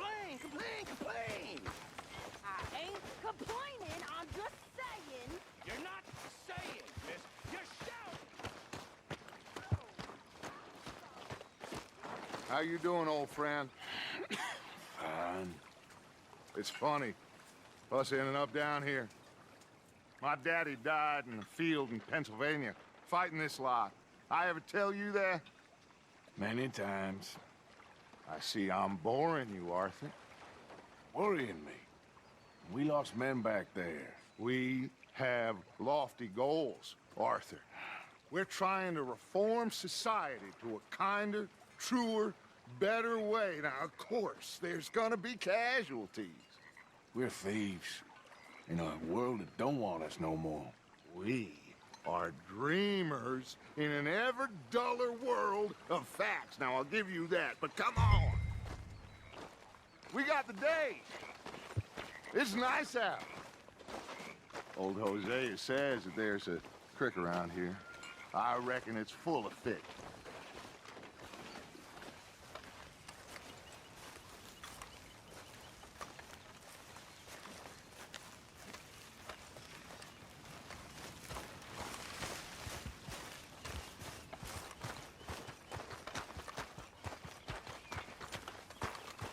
Complain, complain, complain! I ain't complaining, I'm just saying. You're not saying, miss. You're shouting! How you doing, old friend? Fine. It's funny. Us ending up down here. My daddy died in a field in Pennsylvania, fighting this lot. I ever tell you that? Many times. I see I'm boring you, Arthur. Worrying me. We lost men back there. We have lofty goals, Arthur. We're trying to reform society to a kinder, truer, better way. Now, of course, there's gonna be casualties. We're thieves. In a world that don't want us no more. We are dreamers in an ever duller world of facts. Now, I'll give you that, but come on. We got the day. It's nice out. Old Hosea says that there's a creek around here. I reckon it's full of fish.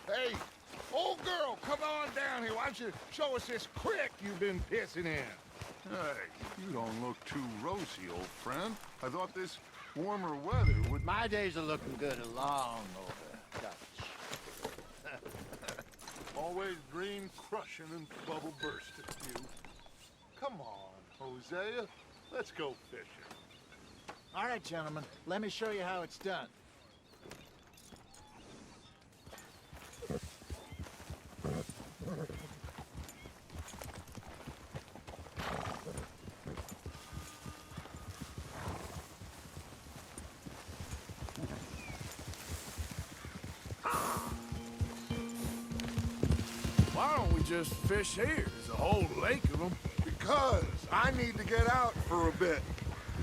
Hey, old girl, come on down here. Why don't you show us this creek you've been pissing in? Hey, you don't look too rosy, old friend. I thought this warmer weather would... My days are looking good along over Dutch. Always dream crushing and bubble bursting, you. Come on, Hosea. Let's go fishing. All right, gentlemen, let me show you how it's done. Why don't we just fish here? There's a whole lake of them. Because I need to get out for a bit.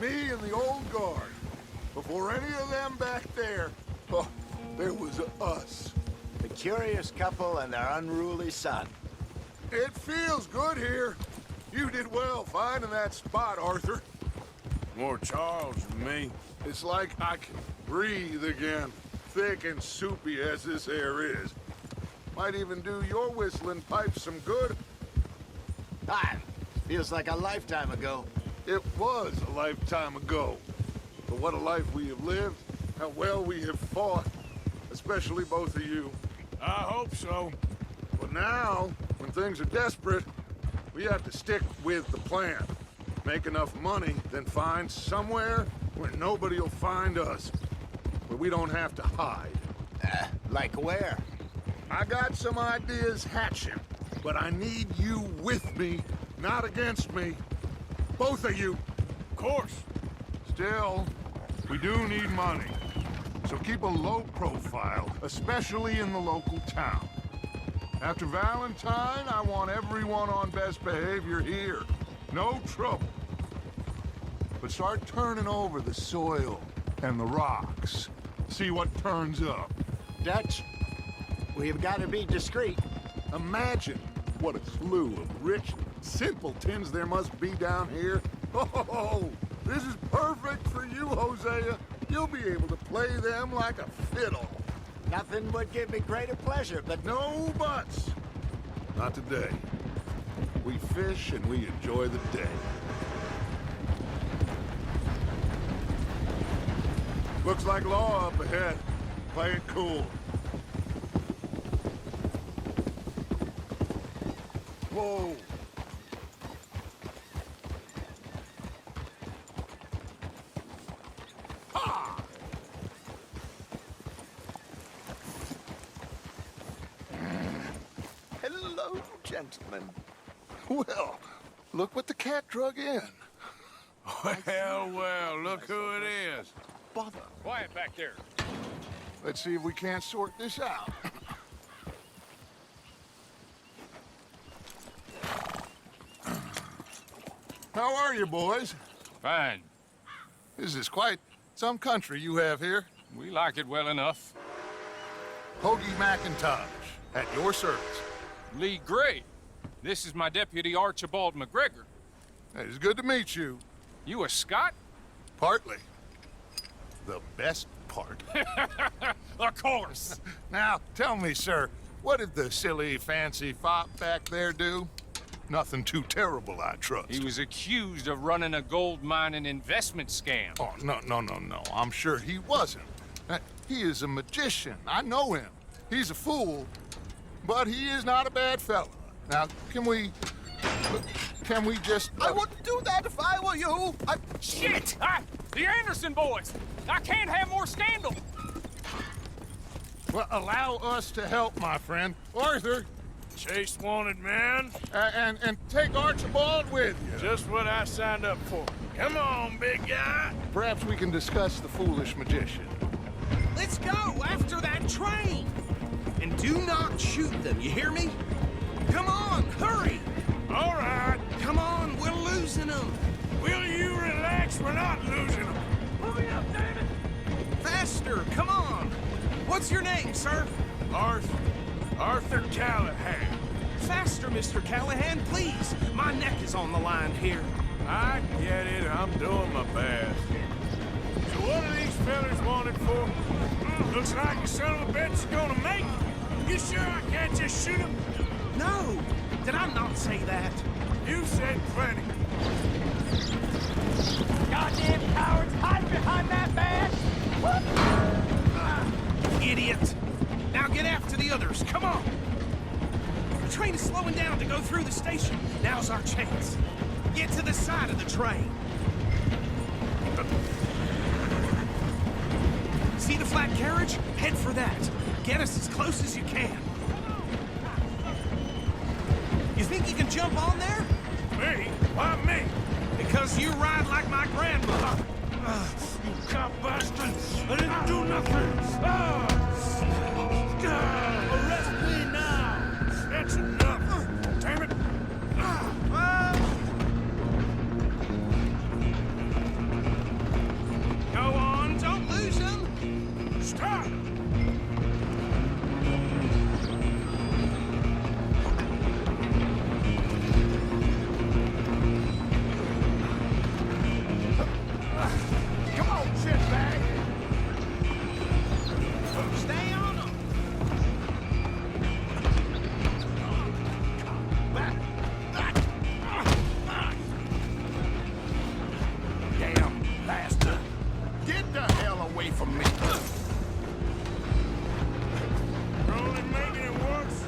Me and the old guard. Before any of them back there, oh, there was us. The curious couple and their unruly son. It feels good here. You did well finding that spot, Arthur. More Charles than me. It's like I can breathe again, thick and soupy as this air is. Might even do your whistling pipes some good. Ah, feels like a lifetime ago. It was a lifetime ago. But what a life we have lived, how well we have fought, especially both of you. I hope so. But now, when things are desperate, we have to stick with the plan. Make enough money, then find somewhere where nobody will find us. Where we don't have to hide. Like where? I got some ideas hatching, but I need you with me, not against me. Both of you. Of course. Still, we do need money. So keep a low profile, especially in the local town. After Valentine, I want everyone on best behavior here. No trouble. But start turning over the soil and the rocks. See what turns up. Dutch, we've got to be discreet. Imagine what a slew of rich simpletons there must be down here. Oh, this is perfect for you, Hosea. You'll be able to play them like a fiddle. Nothing would give me greater pleasure, but No buts. Not today. We fish and we enjoy the day. Looks like law up ahead. Play it cool. Whoa. Ha! hello, gentlemen. Well, look what the cat drug in. Well, look who it is. Bother. Quiet back there. Let's see if we can't sort this out. How are you, boys? Fine. This is quite some country you have here. We like it well enough. Hoagie McIntosh. At your service. Lee Gray. This is my deputy Archibald McGregor. Hey, it's good to meet you. You a Scot? Partly. The best part. Of course. Now, tell me, sir, what did the silly, fancy fop back there do? Nothing too terrible, I trust. He was accused of running a gold mining investment scam. Oh, no. I'm sure he wasn't. He is a magician. I know him. He's a fool, but he is not a bad fella. Now, can we just... I wouldn't do that if I were you. Shit! The Anderson boys! I can't have more scandal! Well, allow us to help, my friend. Arthur, Chase wanted man. and take Archibald with you. Just what I signed up for. Come on, big guy. Perhaps we can discuss the foolish magician. Let's go after that train! And do not shoot them, you hear me? Come on, hurry! All right. Come on, we're losing them! Will you relax? We're not losing them. Hurry up, damn it! Faster, come on! What's your name, sir? Arthur Callahan. Faster, Mr. Callahan, please! My neck is on the line here. I get it. I'm doing my best. So what are these fellas wanted for? Looks like the son of a bitch is gonna make it. You sure I can't just shoot him? No! Did I not say that? You said plenty. Goddamn cowards hide behind that badge! Idiot! Now get after the others, come on! The train is slowing down to go through the station. Now's our chance. Get to the side of the train. See the flat carriage? Head for that. Get us as close as you can. You think you can jump on there? Me? Why me? Because you ride like my grandmother. You cop bastard! I didn't do nothing! Arrest me now! That's enough! Damn it! Go on, don't lose them! Stop! Come on, shitbag! Stay on them! Damn bastard! Get the hell away from me! You're only making it worse.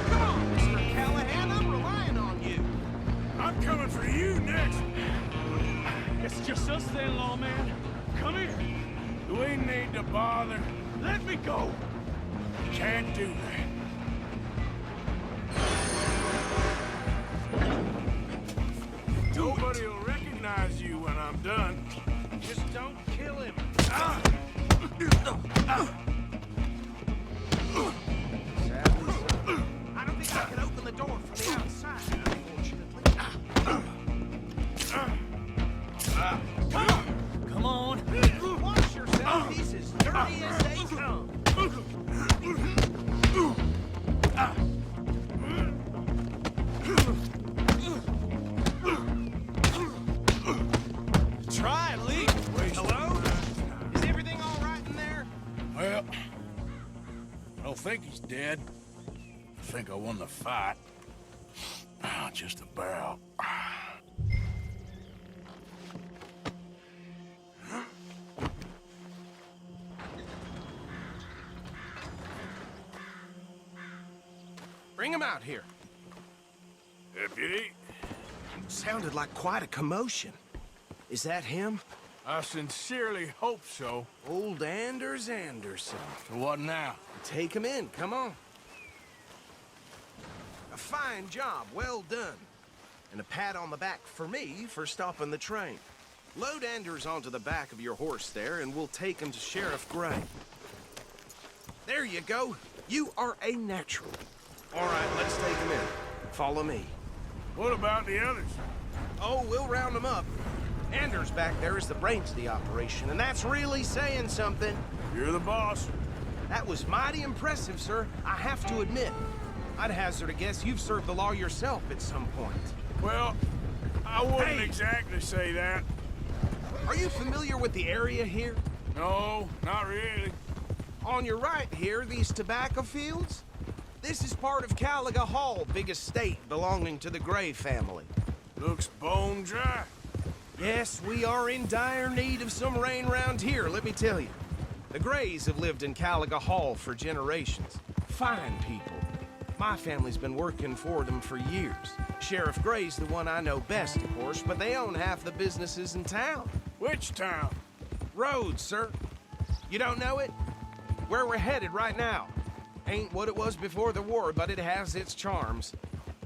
Come on, Mr. Callahan, I'm relying on you. I'm coming for you next. It's just us then, lawman. Come here. Do we need to bother? Let me go. Can't do that. Nobody will recognize you when I'm done. Just don't kill him. I don't think I can open the door from the outside, unfortunately. Come on. Watch yourself, he's as dirty as they come. Try it, Lee. Hello? Is everything all right in there? Well, I don't think he's dead. I think I won the fight. Just about. Bring him out here. Deputy, Sounded like quite a commotion. Is that him? I sincerely hope so. Old Anders Anderson. So what now? Take him in, come on. A fine job, well done. And a pat on the back for me for stopping the train. Load Anders onto the back of your horse there, and we'll take him to Sheriff Gray. There you go. You are a natural. All right, let's take him in. Follow me. What about the others? Oh, we'll round them up. Anders back there is the brains of the operation, and that's really saying something. You're the boss. That was mighty impressive, sir. I have to admit. I'd hazard a guess you've served the law yourself at some point. Well, I wouldn't Hey! exactly say that. Are you familiar with the area here? No, not really. On your right here, these tobacco fields? This is part of Caliga Hall, big estate belonging to the Gray family. Looks bone dry. Yes, we are in dire need of some rain round here, let me tell you. The Grays have lived in Caliga Hall for generations. Fine people. My family's been working for them for years. Sheriff Gray's the one I know best, of course, but they own half the businesses in town. Which town? Rhodes, sir. You don't know it? Where we're headed right now. Ain't what it was before the war, but it has its charms.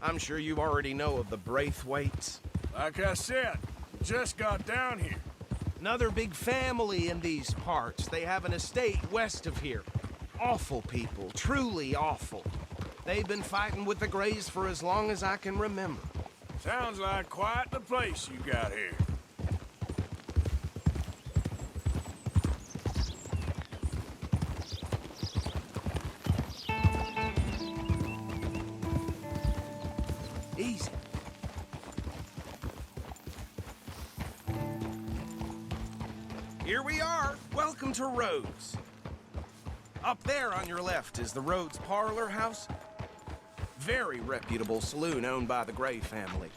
I'm sure you already know of the Braithwaites. Like I said, just got down here. Another big family in these parts. They have an estate west of here. Awful people, truly awful. They've been fighting with the Grays for as long as I can remember. Sounds like quite the place you got here. Easy. Here we are. Welcome to Rhodes. Up there on your left is the Rhodes Parlor House. Very reputable saloon owned by the Gray family.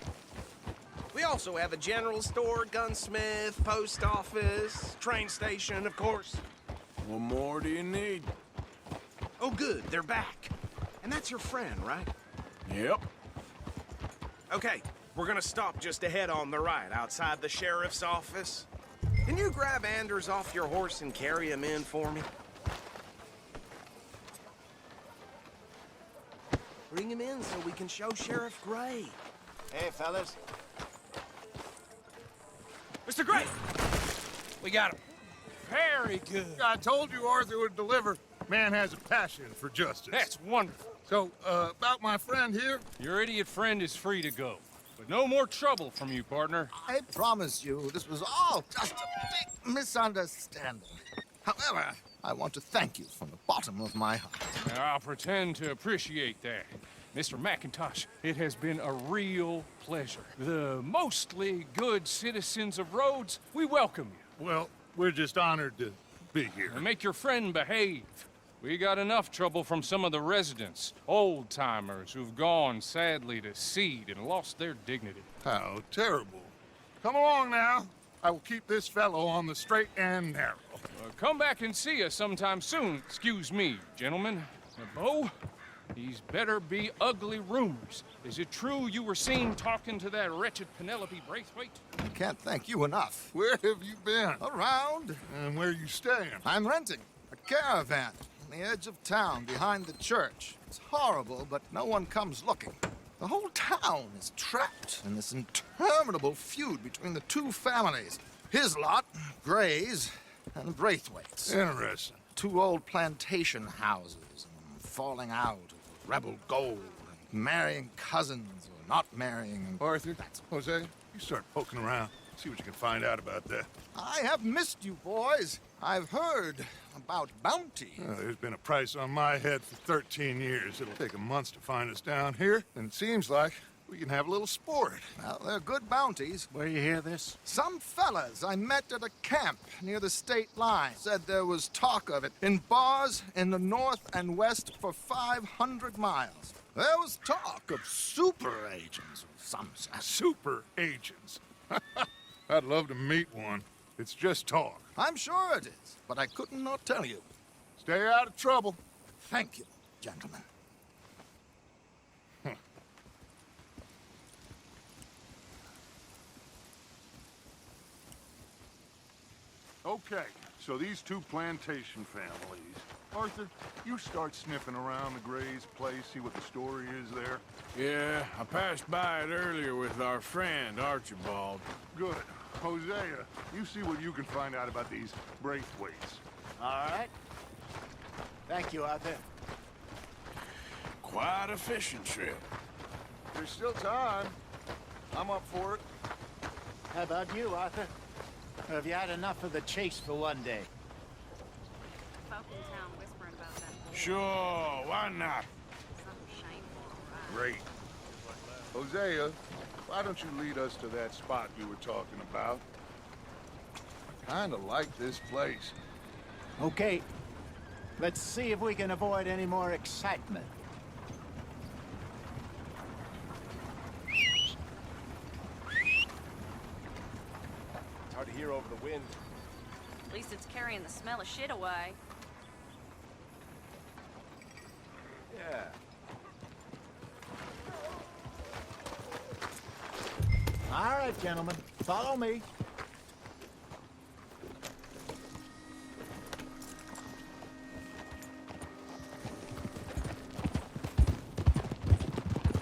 We also have a general store, gunsmith, post office, train station, of course. What more do you need? Oh, good, they're back. And that's your friend, right? Yep. Okay, we're gonna stop just ahead on the right, outside the sheriff's office. Can you grab Anders off your horse and carry him in for me? Bring him in so we can show Sheriff Gray. Hey, fellas. Mr. Gray! We got him. Very good. I told you Arthur would deliver. Man has a passion for justice. That's wonderful. So, about my friend here, Your idiot friend is free to go. But no more trouble from you, partner. I promise you, this was all just a big misunderstanding. However, I want to thank you from the bottom of my heart. I'll pretend to appreciate that. Mr. McIntosh, it has been a real pleasure. The mostly good citizens of Rhodes, we welcome you. well, we're just honored to be here. And make your friend behave. We got enough trouble from some of the residents, old-timers who've gone, sadly, to seed and lost their dignity. How terrible. Come along now. I will keep this fellow on the straight and narrow. Come back and see us sometime soon. Excuse me, gentlemen. Bo, these better be ugly rumors. Is it true you were seen talking to that wretched Penelope Braithwaite? I can't thank you enough. Where have you been? Around, And where you staying? I'm renting a caravan on the edge of town behind the church. It's horrible, but no one comes looking. The whole town is trapped in this interminable feud between the two families. His lot, Gray's, and Braithwaite's. Interesting. Two old plantation houses, and falling out over rebel gold, and marrying cousins or not marrying. And Arthur, Jose, you start poking around. See what you can find out about that. I have missed you, boys. I've heard about bounty. There's been a price on my head for 13 years. It'll take 'em months to find us down here, and it seems like we can have a little sport. Well, they're good bounties. Where you hear this? Some fellas I met at a camp near the state line said there was talk of it in bars in the north and west for 500 miles. There was talk of super agents of some sort. Super agents. I'd love to meet one. It's just talk. I'm sure it is, but I couldn't not tell you. Stay out of trouble. Thank you, gentlemen. Okay, so these two plantation families. Arthur, you start sniffing around the Gray's place, see what the story is there. Yeah, I passed by it earlier with our friend, Archibald. Good. Hosea, you see what you can find out about these Braithwaites. All right. Thank you, Arthur. Quite a fishing trip. There's still time. I'm up for it. How about you, Arthur? Or have you had enough of the chase for one day? Folk in town whispering about that. Sure, why not? Something shameful, right? Great. Hosea, why don't you lead us to that spot you were talking about? I kinda like this place. Okay. Let's see if we can avoid any more excitement. It's hard to hear over the wind. At least it's carrying the smell of shit away. Yeah. All right, gentlemen. Follow me.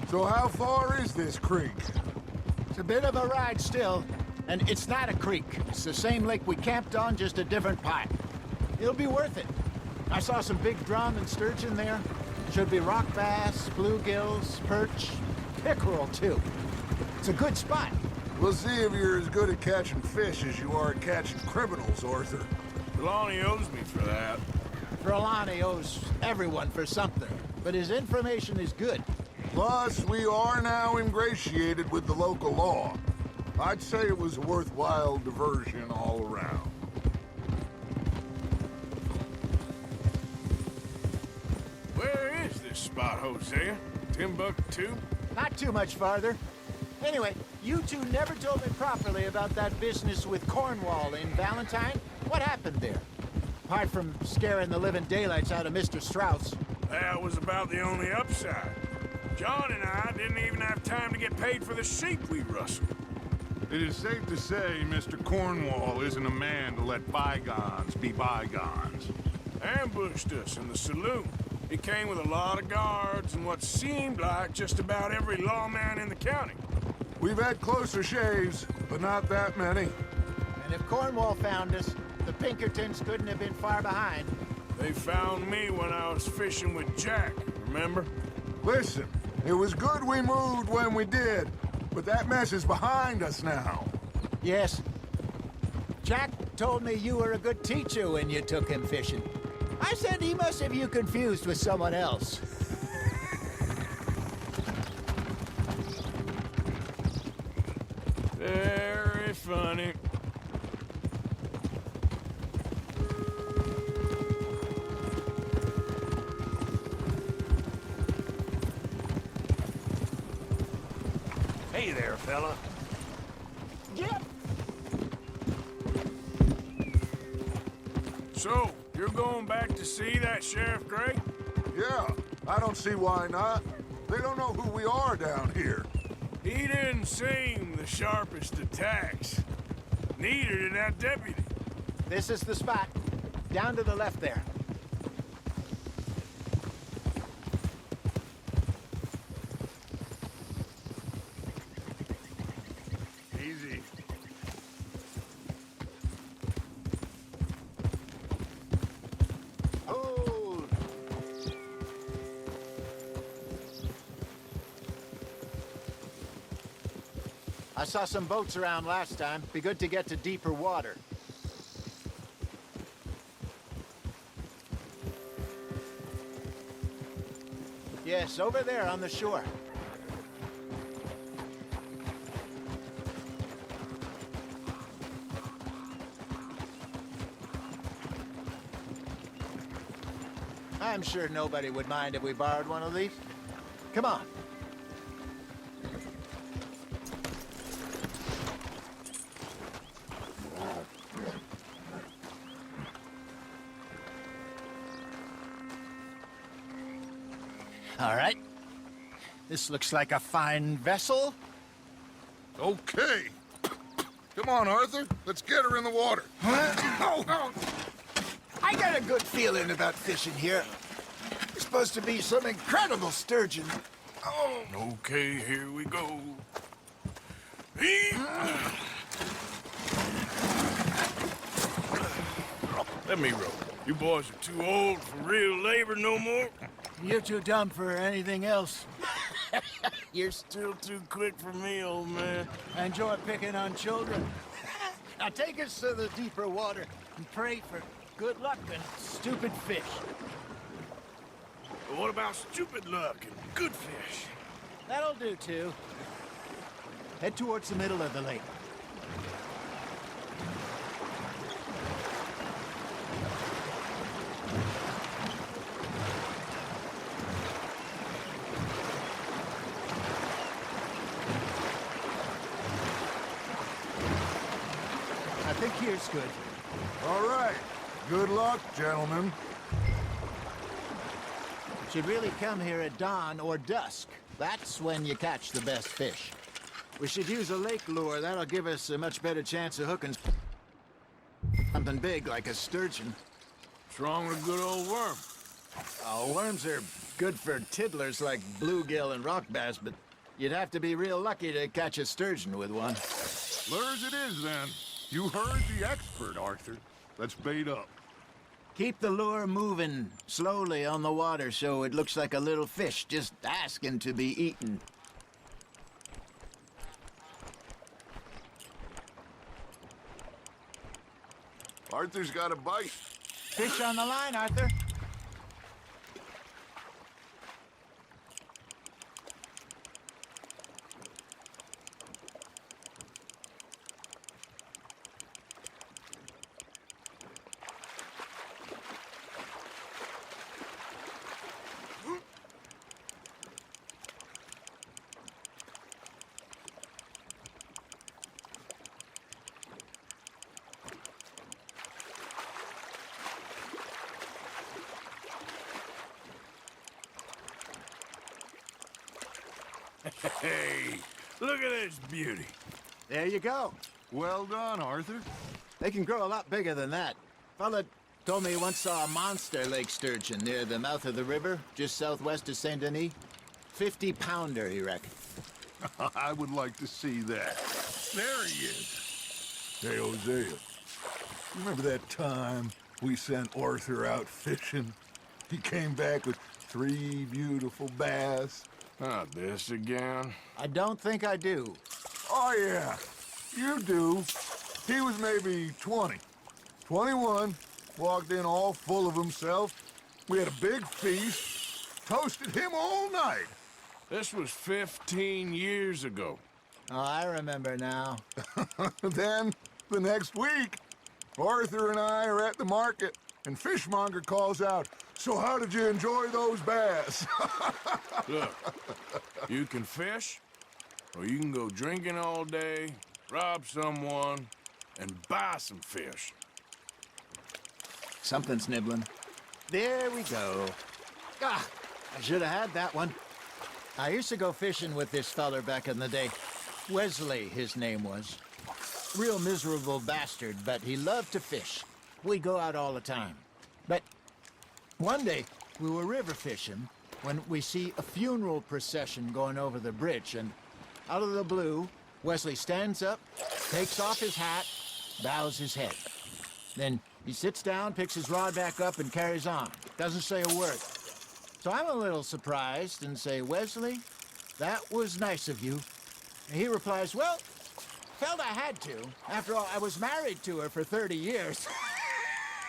So how far is this creek? It's a bit of a ride still, and it's not a creek. It's the same lake we camped on, just a different part. It'll be worth it. I saw some big drum and sturgeon there. Should be rock bass, bluegills, perch, pickerel too. It's a good spot. We'll see if you're as good at catching fish as you are at catching criminals, Arthur. Lonnie owes me for that. Trelawney owes everyone for something, but his information is good. Plus, we are now ingratiated with the local law. I'd say it was a worthwhile diversion all around. Where is this spot, Hosea? Timbuktu? Not too much farther. Anyway, you two never told me properly about that business with Cornwall in Valentine. What happened there? Apart from scaring the living daylights out of Mr. Strauss. That was about the only upside. John and I didn't even have time to get paid for the sheep we rustled. It is safe to say Mr. Cornwall isn't a man to let bygones be bygones. Ambushed us in the saloon. He came with a lot of guards and what seemed like just about every lawman in the county. We've had closer shaves, but not that many. And if Cornwall found us, the Pinkertons couldn't have been far behind. They found me when I was fishing with Jack, remember? Listen, it was good we moved when we did, but that mess is behind us now. Yes. Jack told me you were a good teacher when you took him fishing. I said he must have you confused with someone else. Very funny. Hey there, fella. Yep. So, you're going back to see that Sheriff Gray? Yeah, I don't see why not. They don't know who we are down here. He didn't seem the sharpest attacks. Neither did that deputy. This is the spot. Down to the left there. Easy. Hold. I saw some boats around last time. Be good to get to deeper water. Yes, over there on the shore. I'm sure nobody would mind if we borrowed one of these. Come on. All right. This looks like a fine vessel. Okay. Come on, Arthur. Let's get her in the water. Oh. I got a good feeling about fishing here. There's supposed to be some incredible sturgeon. Oh. Okay, here we go. Let me row. You boys are too old for real labor no more. You're too dumb for anything else. You're still too quick for me, old man. I enjoy picking on children. Now take us to the deeper water and pray for good luck and stupid fish. But what about stupid luck and good fish? That'll do, too. Head towards the middle of the lake. I think here's good. All right. Good luck, gentlemen. Should really come here at dawn or dusk. That's when you catch the best fish. We should use a lake lure. That'll give us a much better chance of hooking something big like a sturgeon. What's wrong with a good old worm? Oh, worms are good for tiddlers like bluegill and rock bass, but you'd have to be real lucky to catch a sturgeon with one. Lures it is, then. You heard the expert, Arthur. Let's bait up. Keep the lure moving slowly on the water so it looks like a little fish just asking to be eaten. Arthur's got a bite. Fish on the line, Arthur. Hey, look at this beauty. There you go. Well done, Arthur. They can grow a lot bigger than that. Fella told me he once saw a monster lake sturgeon near the mouth of the river, just southwest of Saint Denis. 50-pounder, he reckoned. I would like to see that. There he is. Hey, Hosea. Remember that time we sent Arthur out fishing? He came back with 3 beautiful bass. Not this again. I don't think I do. Oh, yeah. You do. He was maybe 20. 21. Walked in all full of himself. We had a big feast. Toasted him all night. This was 15 years ago. Oh, I remember now. Then, the next week, Arthur and I are at the market, and Fishmonger calls out, "So how did you enjoy those bass?" Look, you can fish, or you can go drinking all day, rob someone, and buy some fish. Something's nibbling. There we go. Ah, I should have had that one. I used to go fishing with this feller back in the day. Wesley, his name was. Real miserable bastard, but he loved to fish. We'd go out all the time. But one day, we were river fishing when we see a funeral procession going over the bridge, and out of the blue, Wesley stands up, takes off his hat, bows his head. Then he sits down, picks his rod back up, and carries on. Doesn't say a word. So I'm a little surprised and say, "Wesley, that was nice of you." And he replies, "Well, felt I had to. After all, I was married to her for 30 years.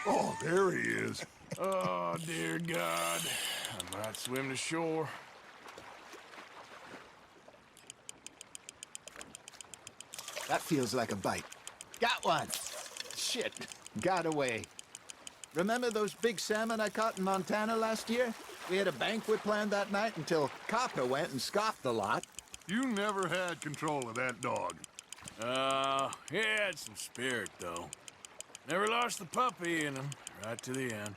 Oh, there he is. Oh, dear God. I might swim to shore. That feels like a bite. Got one. Shit, got away. Remember those big salmon I caught in Montana last year? We had a banquet planned that night until Copper went and scoffed the lot. You never had control of that dog. He had some spirit, though. Never lost the puppy in him, right to the end.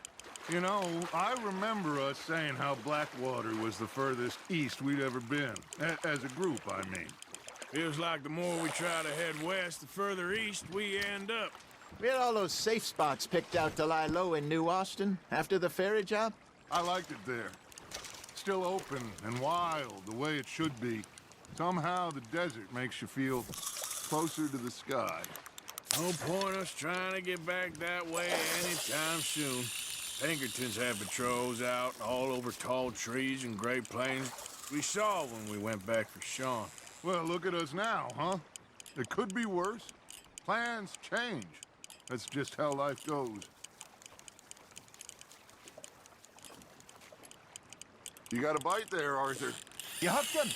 You know, I remember us saying how Blackwater was the furthest east we'd ever been. As a group, I mean. Feels like the more we try to head west, the further east we end up. We had all those safe spots picked out to lie low in New Austin after the ferry job. I liked it there. Still open and wild, the way it should be. Somehow the desert makes you feel closer to the sky. No point us trying to get back that way anytime soon. Pinkertons had patrols out all over tall trees and Great Plains. We saw when we went back for Sean. Well, look at us now, huh? It could be worse. Plans change. That's just how life goes. You got a bite there, Arthur. You hooked him?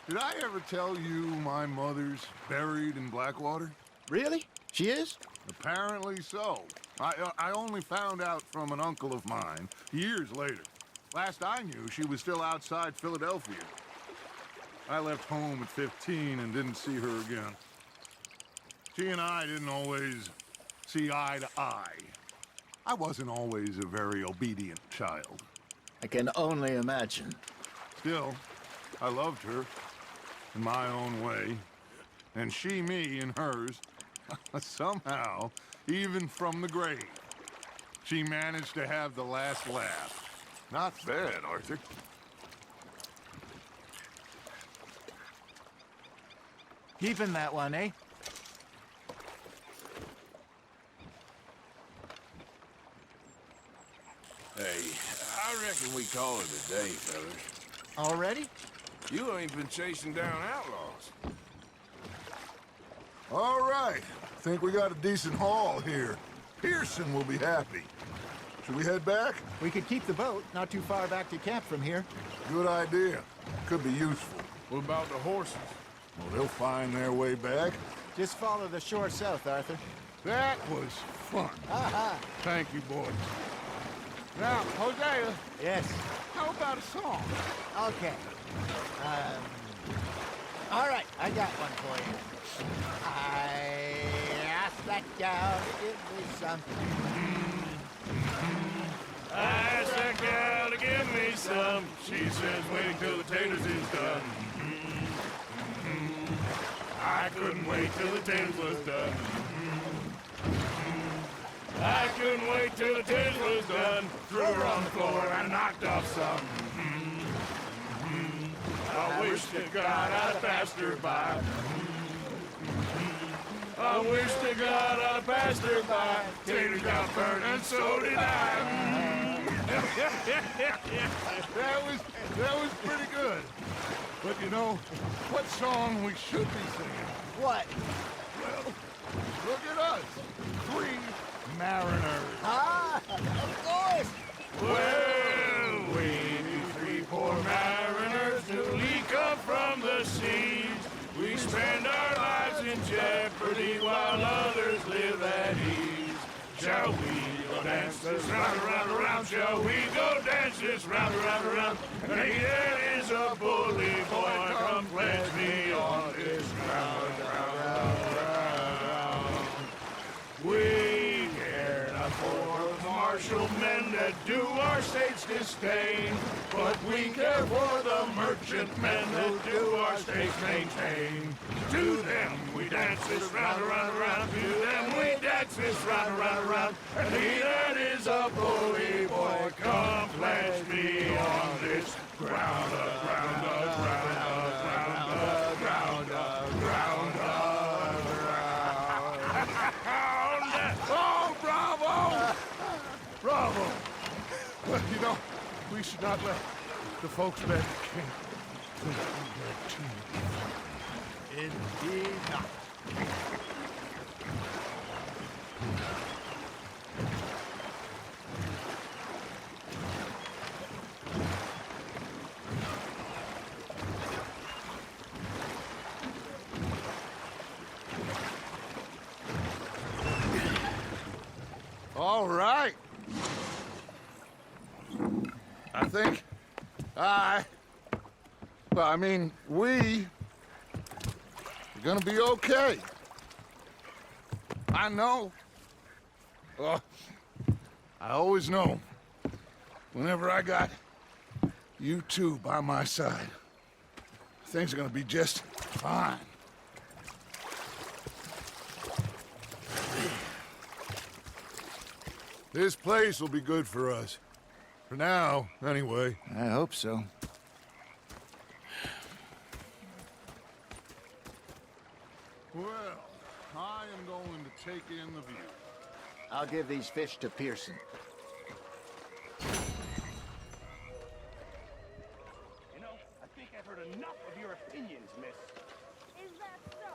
Did I ever tell you my mother's buried in Blackwater? Really? She is? Apparently so. I only found out from an uncle of mine years later. Last I knew, she was still outside Philadelphia. I left home at 15 and didn't see her again. She and I didn't always see eye to eye. I wasn't always a very obedient child. I can only imagine. Still, I loved her in my own way, and she me in hers. Somehow, even from the grave, she managed to have the last laugh. Not bad, Arthur. Keeping that one, eh? Hey, I reckon we call it a day, fellas. Already? You ain't been chasing down outlaws. All right. Think we got a decent haul here. Pearson will be happy. Should we head back? We could keep the boat not too far back to camp from here. Good idea. Could be useful. What about the horses? Well, they'll find their way back. Just follow the shore south, Arthur. That was fun. Aha! Thank you, boys. Now, Hosea, Yes. how about a song? Okay. All right, I got one for you. I asked that gal to give me some. I asked that gal to give me some. She says waiting till the taters is done. I couldn't wait till the taters was done. I couldn't wait till the taters was done. Threw her on the floor and knocked off some. I wish to God I'd passed her by. I wish to God I'd passed her by. Taters got burned and so did I. That was pretty good. But you know, what song we should be singing? What? Well, look at us. 3 mariners. Ah, of course. Well, we 3 poor mariners newly come from the seas. We spend our lives in jeopardy while others live at ease. Shall we go dance this round, around, around? Shall we go dance this round, around, around? Hey, there is a bully boy, come pledge me on this ground, round. We care not for the martial men that do our state's disdain, but we care for the merchant men that do our state's maintain. To them we dance this round, around, around. To them we dance this round, around, around. And he that is a bully boy, come pledge me on this ground, ground, ground, ground, ground, ground, ground. Oh, bravo! Bravo! Well, you know, we should not let the folks back at camp think we're dead too. Indeed not. All right. I think we are gonna be okay. I know. I always know. Whenever I got you two by my side, things are gonna be just fine. This place will be good for us. For now, anyway. I hope so. Well, I am going to take in the view. I'll give these fish to Pearson. You know, I think I've heard enough of your opinions, miss. Is that so?